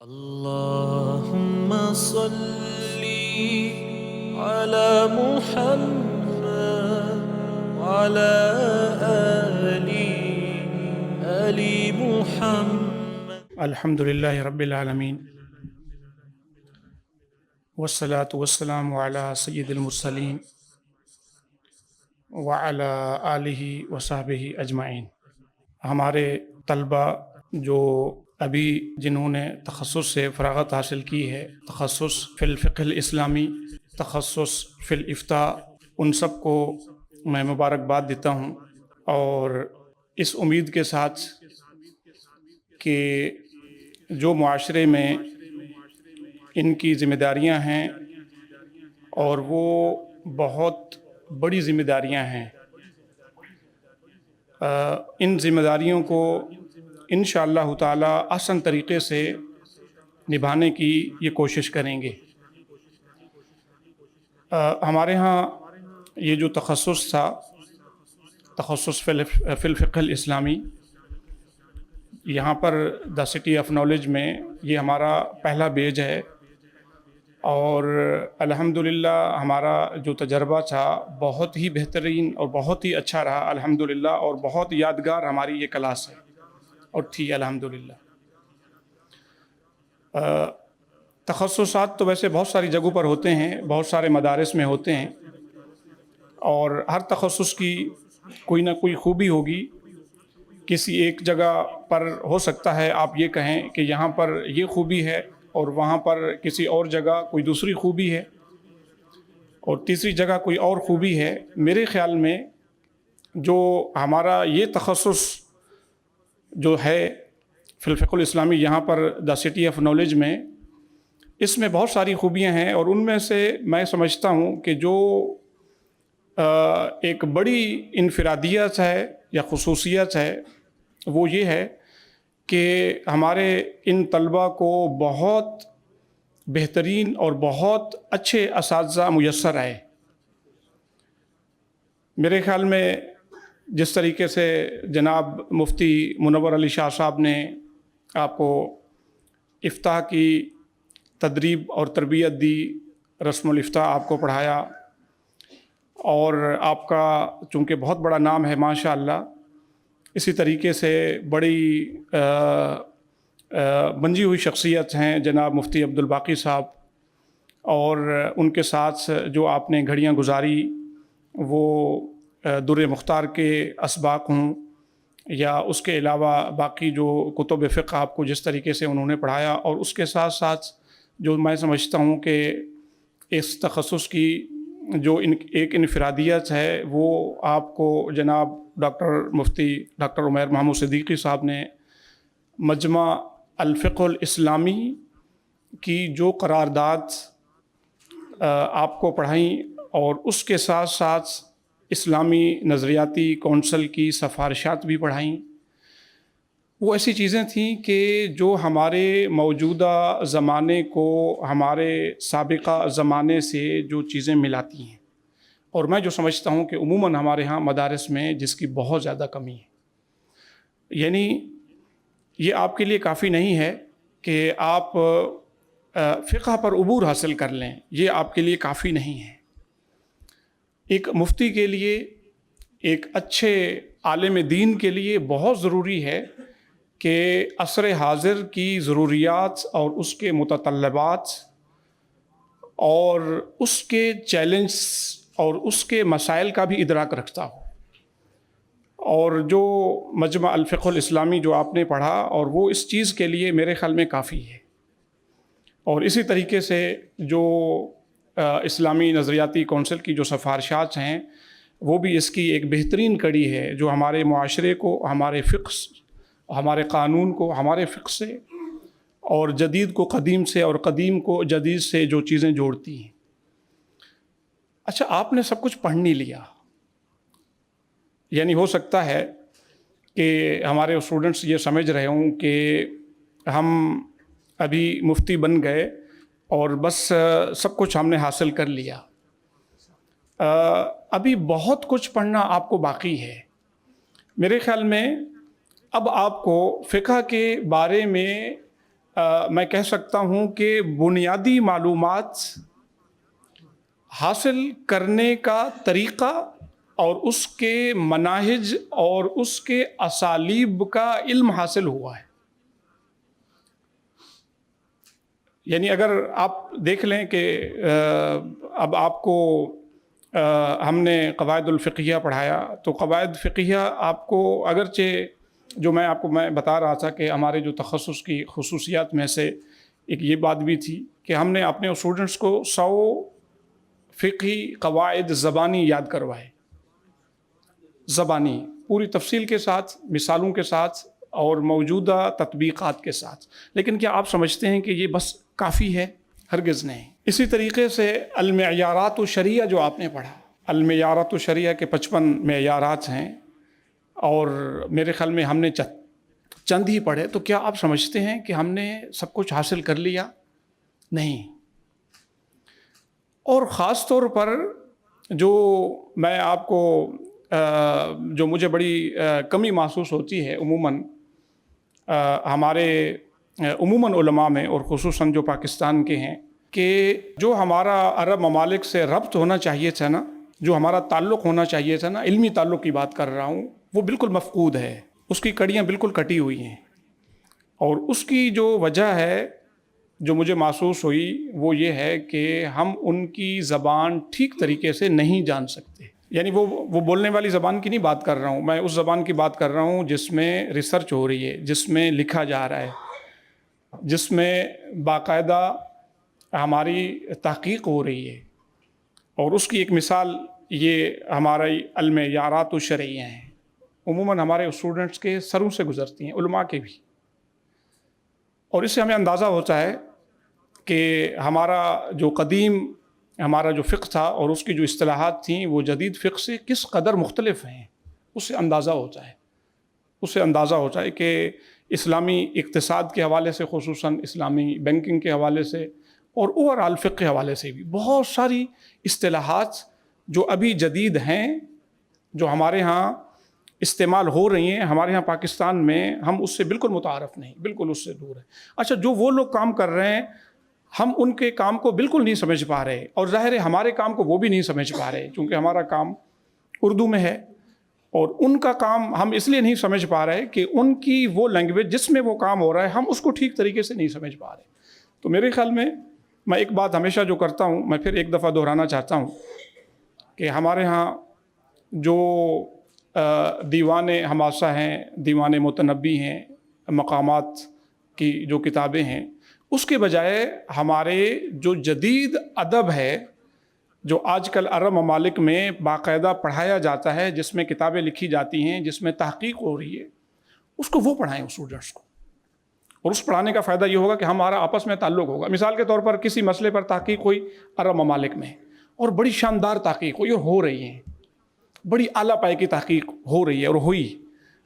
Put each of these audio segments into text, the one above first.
اللهم صل على محمد وعلى آل محمد. الحمد لله رب العالمين والصلاة والسلام على سيد المرسلين وعلى آلہ وصحبہ اجمعین. ہمارے طلبہ جو ابھی جنہوں نے تخصص سے فراغت حاصل کی ہے، تخصص فی الفقہ الاسلامی، تخصص فی الافتاء، ان سب کو میں مبارکباد دیتا ہوں، اور اس امید کے ساتھ کہ جو معاشرے میں ان کی ذمہ داریاں ہیں اور وہ بہت بڑی ذمہ داریاں ہیں، ان ذمہ داریوں کو انشاءاللہ تعالی آسان طریقے سے نبھانے کی یہ کوشش کریں گے. ہمارے ہاں یہ جو تخصص تھا، تخصص فی الفقہ الاسلامی، یہاں پر دا سٹی آف نالج میں یہ ہمارا پہلا بیج ہے، اور الحمدللہ ہمارا جو تجربہ تھا بہت ہی بہترین اور بہت ہی اچھا رہا الحمدللہ، اور بہت یادگار ہماری یہ کلاس ہے اور تھی الحمدللہ. تخصصات تو ویسے بہت ساری جگہوں پر ہوتے ہیں، بہت سارے مدارس میں ہوتے ہیں، اور ہر تخصص کی کوئی نہ کوئی خوبی ہوگی. کسی ایک جگہ پر ہو سکتا ہے آپ یہ کہیں کہ یہاں پر یہ خوبی ہے، اور وہاں پر کسی اور جگہ کوئی دوسری خوبی ہے، اور تیسری جگہ کوئی اور خوبی ہے. میرے خیال میں جو ہمارا یہ تخصص جو ہے فی الفقہ الاسلامی یہاں پر دا سٹی آف نالج میں، اس میں بہت ساری خوبیاں ہیں، اور ان میں سے میں سمجھتا ہوں کہ جو ایک بڑی انفرادیت ہے یا خصوصیت ہے وہ یہ ہے کہ ہمارے ان طلبہ کو بہت بہترین اور بہت اچھے اساتذہ میسر آئے. میرے خیال میں جس طریقے سے جناب مفتی منور علی شاہ صاحب نے آپ کو افتاء کی تدریب اور تربیت دی، رسم الافتاء آپ کو پڑھایا، اور آپ کا چونکہ بہت بڑا نام ہے ماشاء اللہ، اسی طریقے سے بڑی بنجی ہوئی شخصیت ہیں جناب مفتی عبدالباقی صاحب، اور ان کے ساتھ جو آپ نے گھڑیاں گزاری وہ در مختار کے اسباق ہوں، یا اس کے علاوہ باقی جو کتب فقہ آپ کو جس طریقے سے انہوں نے پڑھایا، اور اس کے ساتھ ساتھ جو میں سمجھتا ہوں کہ اس تخصص کی جو ایک انفرادیت ہے وہ آپ کو جناب مفتی ڈاکٹر عمیر محمود صدیقی صاحب نے مجمع الفقہ الاسلامی کی جو قرارداد آپ کو پڑھائیں، اور اس کے ساتھ ساتھ اسلامی نظریاتی کونسل کی سفارشات بھی پڑھائیں. وہ ایسی چیزیں تھیں کہ جو ہمارے موجودہ زمانے کو ہمارے سابقہ زمانے سے جو چیزیں ملاتی ہیں، اور میں جو سمجھتا ہوں کہ عموماً ہمارے ہاں مدارس میں جس کی بہت زیادہ کمی ہے. یعنی یہ آپ کے لیے کافی نہیں ہے کہ آپ فقہ پر عبور حاصل کر لیں، یہ آپ کے لیے کافی نہیں ہے. ایک مفتی کے لیے، ایک اچھے عالم دین کے لیے بہت ضروری ہے کہ عصر حاضر کی ضروریات اور اس کے متطلبات اور اس کے چیلنج اور اس کے مسائل کا بھی ادراک رکھتا ہو. اور جو مجمع الفقہ الاسلامی جو آپ نے پڑھا، اور وہ اس چیز کے لیے میرے خیال میں کافی ہے. اور اسی طریقے سے جو اسلامی نظریاتی کونسل کی جو سفارشات ہیں وہ بھی اس کی ایک بہترین کڑی ہے، جو ہمارے معاشرے کو، ہمارے فقہ، ہمارے قانون کو ہمارے فقہ سے، اور جدید کو قدیم سے، اور قدیم کو جدید سے جو چیزیں جوڑتی ہیں. اچھا، آپ نے سب کچھ پڑھ نہیں لیا، یعنی ہو سکتا ہے کہ ہمارے اسٹوڈنٹس یہ سمجھ رہے ہوں کہ ہم ابھی مفتی بن گئے اور بس سب کچھ ہم نے حاصل کر لیا. ابھی بہت کچھ پڑھنا آپ کو باقی ہے. میرے خیال میں اب آپ کو فقہ کے بارے میں میں کہہ سکتا ہوں کہ بنیادی معلومات حاصل کرنے کا طریقہ اور اس کے مناہج اور اس کے اسالیب کا علم حاصل ہوا ہے. یعنی اگر آپ دیکھ لیں کہ اب آپ کو ہم نے قواعد الفقہیہ پڑھایا تو قواعد فقہیہ آپ کو اگرچہ جو میں آپ کو بتا رہا تھا کہ ہمارے جو تخصص کی خصوصیات میں سے ایک یہ بات بھی تھی کہ ہم نے اپنے اسٹوڈنٹس کو 100 فقہی قواعد زبانی یاد کروائے. زبانی پوری تفصیل کے ساتھ، مثالوں کے ساتھ اور موجودہ تطبیقات کے ساتھ. لیکن کیا آپ سمجھتے ہیں کہ یہ بس کافی ہے؟ ہرگز نہیں. اسی طریقے سے المعیارات الشریعہ جو آپ نے پڑھا، المعیارات الشریعہ کے 55 معیارات ہیں اور میرے خیال میں ہم نے چند ہی پڑھے. تو کیا آپ سمجھتے ہیں کہ ہم نے سب کچھ حاصل کر لیا؟ نہیں. اور خاص طور پر جو میں آپ کو جو مجھے بڑی کمی محسوس ہوتی ہے ہمارے عموماً علماء میں اور خصوصاً جو پاکستان کے ہیں، کہ جو ہمارا عرب ممالک سے ربط ہونا چاہیے تھا نا، جو ہمارا تعلق ہونا چاہیے تھا نا، علمی تعلق کی بات کر رہا ہوں، وہ بالکل مفقود ہے. اس کی کڑیاں بالکل کٹی ہوئی ہیں. اور اس کی جو وجہ ہے جو مجھے محسوس ہوئی وہ یہ ہے کہ ہم ان کی زبان ٹھیک طریقے سے نہیں جان سکتے. یعنی وہ بولنے والی زبان کی نہیں بات کر رہا ہوں، میں اس زبان کی بات کر رہا ہوں جس میں ریسرچ ہو رہی ہے، جس میں لکھا جا رہا ہے، جس میں باقاعدہ ہماری تحقیق ہو رہی ہے. اور اس کی ایک مثال یہ ہماری المعیارات الشرعیہ ہیں. عموماً ہمارے اسٹوڈنٹس کے سروں سے گزرتی ہیں، علماء کے بھی. اور اس سے ہمیں اندازہ ہوتا ہے کہ ہمارا جو قدیم ہمارا جو فقہ تھا اور اس کی جو اصطلاحات تھیں وہ جدید فقہ سے کس قدر مختلف ہیں. اس سے اندازہ ہوتا ہے کہ اسلامی اقتصاد کے حوالے سے، خصوصاً اسلامی بینکنگ کے حوالے سے اور اوورآل فقہ کے حوالے سے بھی بہت ساری اصطلاحات جو ابھی جدید ہیں، جو ہمارے ہاں استعمال ہو رہی ہیں، ہمارے ہاں پاکستان میں ہم اس سے بالکل متعارف نہیں، بالکل اس سے دور ہیں. اچھا، جو وہ لوگ کام کر رہے ہیں ہم ان کے کام کو بالکل نہیں سمجھ پا رہے، اور ظاہر ہے ہمارے کام کو وہ بھی نہیں سمجھ پا رہے کیونکہ ہمارا کام اردو میں ہے، اور ان کا کام ہم اس لیے نہیں سمجھ پا رہے کہ ان کی وہ لینگویج جس میں وہ کام ہو رہا ہے ہم اس کو ٹھیک طریقے سے نہیں سمجھ پا رہے. تو میرے خیال میں ایک بات ہمیشہ جو کرتا ہوں، میں پھر ایک دفعہ دہرانا چاہتا ہوں کہ ہمارے ہاں جو دیوان حماسہ ہیں، دیوان متنبی ہیں، مقامات کی جو کتابیں ہیں، اس کے بجائے ہمارے جو جدید ادب ہے جو آج کل عرب ممالک میں باقاعدہ پڑھایا جاتا ہے، جس میں کتابیں لکھی جاتی ہیں، جس میں تحقیق ہو رہی ہے، اس کو وہ پڑھائیں اسٹوڈنٹس کو. اور اس پڑھانے کا فائدہ یہ ہوگا کہ ہمارا آپس میں تعلق ہوگا. مثال کے طور پر کسی مسئلے پر تحقیق ہوئی عرب ممالک میں اور بڑی شاندار تحقیق ہوئی اور ہو رہی ہے، بڑی اعلیٰ پائے کی تحقیق ہو رہی ہے اور ہوئی،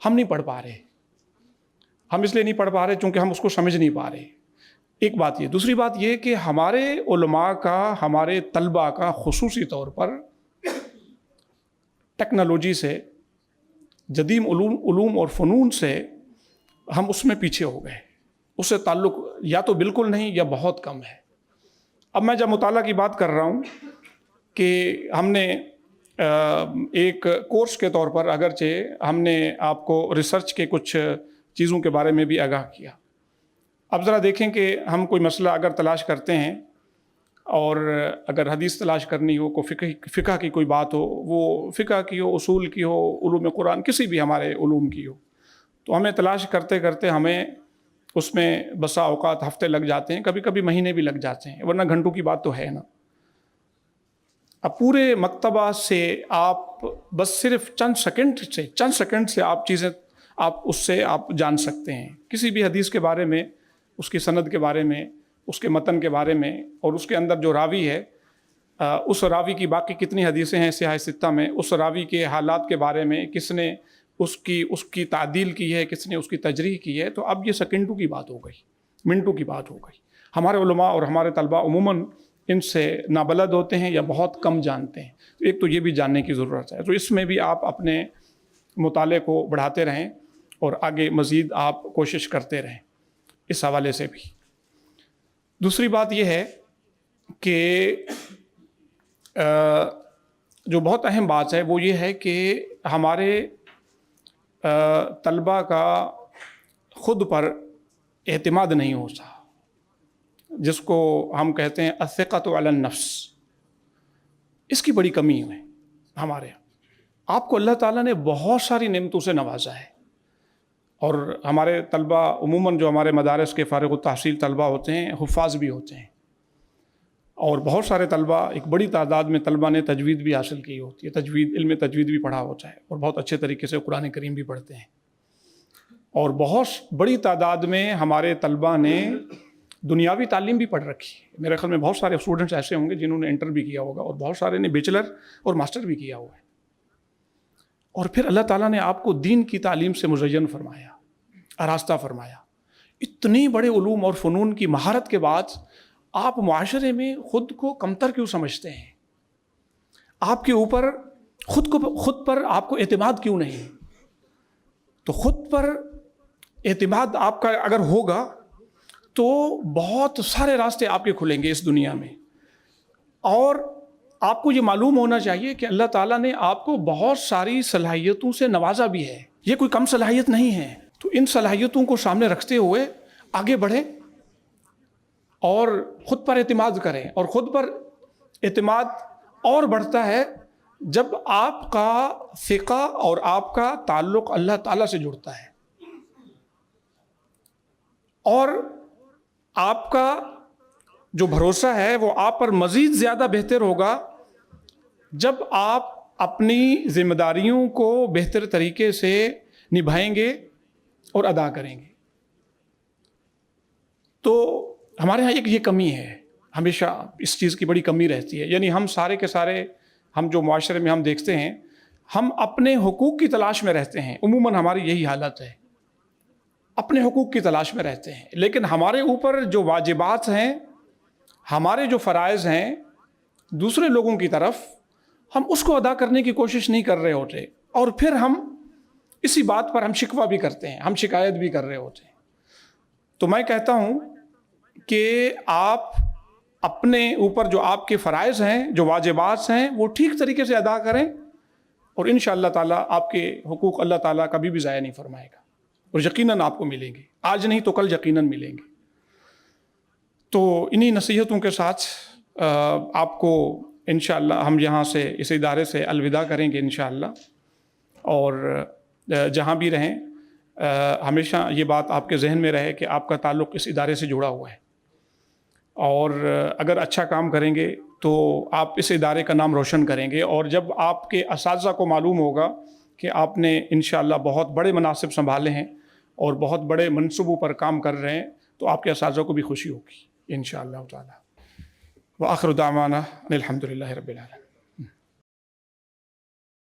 ہم نہیں پڑھ پا رہے. ہم اس لیے نہیں پڑھ پا رہے چونکہ ہم اس کو سمجھ نہیں پا رہے. ایک بات یہ. دوسری بات یہ کہ ہمارے علماء کا، ہمارے طلباء کا خصوصی طور پر ٹیکنالوجی سے، جدید علوم اور فنون سے ہم اس میں پیچھے ہو گئے. اس سے تعلق یا تو بالکل نہیں یا بہت کم ہے. اب میں جب مطالعہ کی بات کر رہا ہوں کہ ہم نے ایک کورس کے طور پر اگرچہ ہم نے آپ کو ریسرچ کے کچھ چیزوں کے بارے میں بھی آگاہ کیا. اب ذرا دیکھیں کہ ہم کوئی مسئلہ اگر تلاش کرتے ہیں اور اگر حدیث تلاش کرنی ہو، کوئی فقہ کی کوئی بات ہو، وہ فقہ کی ہو، اصول کی ہو، علوم قرآن، کسی بھی ہمارے علوم کی ہو، تو ہمیں تلاش کرتے کرتے ہمیں اس میں بسا اوقات ہفتے لگ جاتے ہیں، کبھی کبھی مہینے بھی لگ جاتے ہیں، ورنہ گھنٹوں کی بات تو ہے نا. اب پورے مکتبہ سے آپ بس صرف چند سیکنڈ سے آپ اس سے آپ جان سکتے ہیں کسی بھی حدیث کے بارے میں، اس کی سند کے بارے میں، اس کے متن کے بارے میں، اور اس کے اندر جو راوی ہے، اس راوی کی باقی کتنی حدیثیں ہیں صحیح ستہ میں، اس راوی کے حالات کے بارے میں، کس نے اس کی تعدیل کی ہے، کس نے اس کی تجریح کی ہے. تو اب یہ سیکنڈوں کی بات ہو گئی، منٹوں کی بات ہو گئی. ہمارے علماء اور ہمارے طلباء عموماً ان سے نابلد ہوتے ہیں یا بہت کم جانتے ہیں. ایک تو یہ بھی جاننے کی ضرورت ہے. تو اس میں بھی آپ اپنے مطالعے کو بڑھاتے رہیں اور آگے مزید آپ کوشش کرتے رہیں. اس حوالے سے بھی۔ دوسری بات یہ ہے کہ جو بہت اہم بات ہے وہ یہ ہے کہ ہمارے طلباء کا خود پر اعتماد نہیں ہوتا، جس کو ہم کہتے ہیں الثقۃ علی النفس، اس کی بڑی کمی ہے ہمارے یہاں۔ آپ کو اللہ تعالیٰ نے بہت ساری نعمتوں سے نوازا ہے، اور ہمارے طلباء عموماً جو ہمارے مدارس کے فارغ التحصیل طلباء ہوتے ہیں حفاظ بھی ہوتے ہیں، اور بہت سارے طلباء، ایک بڑی تعداد میں طلباء نے تجوید بھی حاصل کی ہوتی ہے، علم تجوید بھی پڑھا ہوتا ہے، اور بہت اچھے طریقے سے قرآن کریم بھی پڑھتے ہیں۔ اور بہت بڑی تعداد میں ہمارے طلباء نے دنیاوی تعلیم بھی پڑھ رکھی ہے۔ میرے خیال میں بہت سارے اسٹوڈنٹس ایسے ہوں گے جنہوں نے انٹر بھی کیا ہوگا، اور بہت سارے نے بیچلر اور ماسٹر بھی کیا ہوا ہے۔ اور پھر اللہ تعالیٰ نے آپ کو دین کی تعلیم سے مزین فرمایا، آراستہ فرمایا۔ اتنی بڑے علوم اور فنون کی مہارت کے بعد آپ معاشرے میں خود کو کمتر کیوں سمجھتے ہیں؟ آپ کے اوپر خود پر آپ کو اعتماد کیوں نہیں؟ تو خود پر اعتماد آپ کا اگر ہوگا تو بہت سارے راستے آپ کے کھلیں گے اس دنیا میں۔ اور آپ کو یہ معلوم ہونا چاہیے کہ اللہ تعالیٰ نے آپ کو بہت ساری صلاحیتوں سے نوازا بھی ہے، یہ کوئی کم صلاحیت نہیں ہے۔ تو ان صلاحیتوں کو سامنے رکھتے ہوئے آگے بڑھیں اور خود پر اعتماد کریں، اور خود پر اعتماد اور بڑھتا ہے جب آپ کا ثقہ اور آپ کا تعلق اللہ تعالیٰ سے جڑتا ہے، اور آپ کا جو بھروسہ ہے وہ آپ پر مزید زیادہ بہتر ہوگا جب آپ اپنی ذمہ داریوں کو بہتر طریقے سے نبھائیں گے اور ادا کریں گے۔ تو ہمارے ہاں ایک یہ کمی ہے، ہمیشہ اس چیز کی بڑی کمی رہتی ہے، یعنی ہم سارے کے سارے، ہم جو معاشرے میں ہم دیکھتے ہیں، ہم اپنے حقوق کی تلاش میں رہتے ہیں، عموماً ہماری یہی حالت ہے، اپنے حقوق کی تلاش میں رہتے ہیں، لیکن ہمارے اوپر جو واجبات ہیں، ہمارے جو فرائض ہیں دوسرے لوگوں کی طرف، ہم اس کو ادا کرنے کی کوشش نہیں کر رہے ہوتے، اور پھر ہم اسی بات پر ہم شکوہ بھی کرتے ہیں، ہم شکایت بھی کر رہے ہوتے ہیں۔ تو میں کہتا ہوں کہ آپ اپنے اوپر جو آپ کے فرائض ہیں، جو واجبات ہیں، وہ ٹھیک طریقے سے ادا کریں، اور انشاءاللہ تعالیٰ آپ کے حقوق اللہ تعالیٰ کبھی بھی ضائع نہیں فرمائے گا، اور یقیناً آپ کو ملیں گے، آج نہیں تو کل یقیناً ملیں گے۔ تو انہی نصیحتوں کے ساتھ آپ کو انشاءاللہ ہم یہاں سے اس ادارے سے الوداع کریں گے انشاءاللہ، اور جہاں بھی رہیں ہمیشہ یہ بات آپ کے ذہن میں رہے کہ آپ کا تعلق اس ادارے سے جڑا ہوا ہے، اور اگر اچھا کام کریں گے تو آپ اس ادارے کا نام روشن کریں گے، اور جب آپ کے اساتذہ کو معلوم ہوگا کہ آپ نے انشاءاللہ بہت بڑے مناصب سنبھالے ہیں اور بہت بڑے منصبوں پر کام کر رہے ہیں، تو آپ کے اساتذہ کو بھی خوشی ہوگی انشاءاللہ تعالی۔ وآخر دعوانا الحمدللہ رب العالمین۔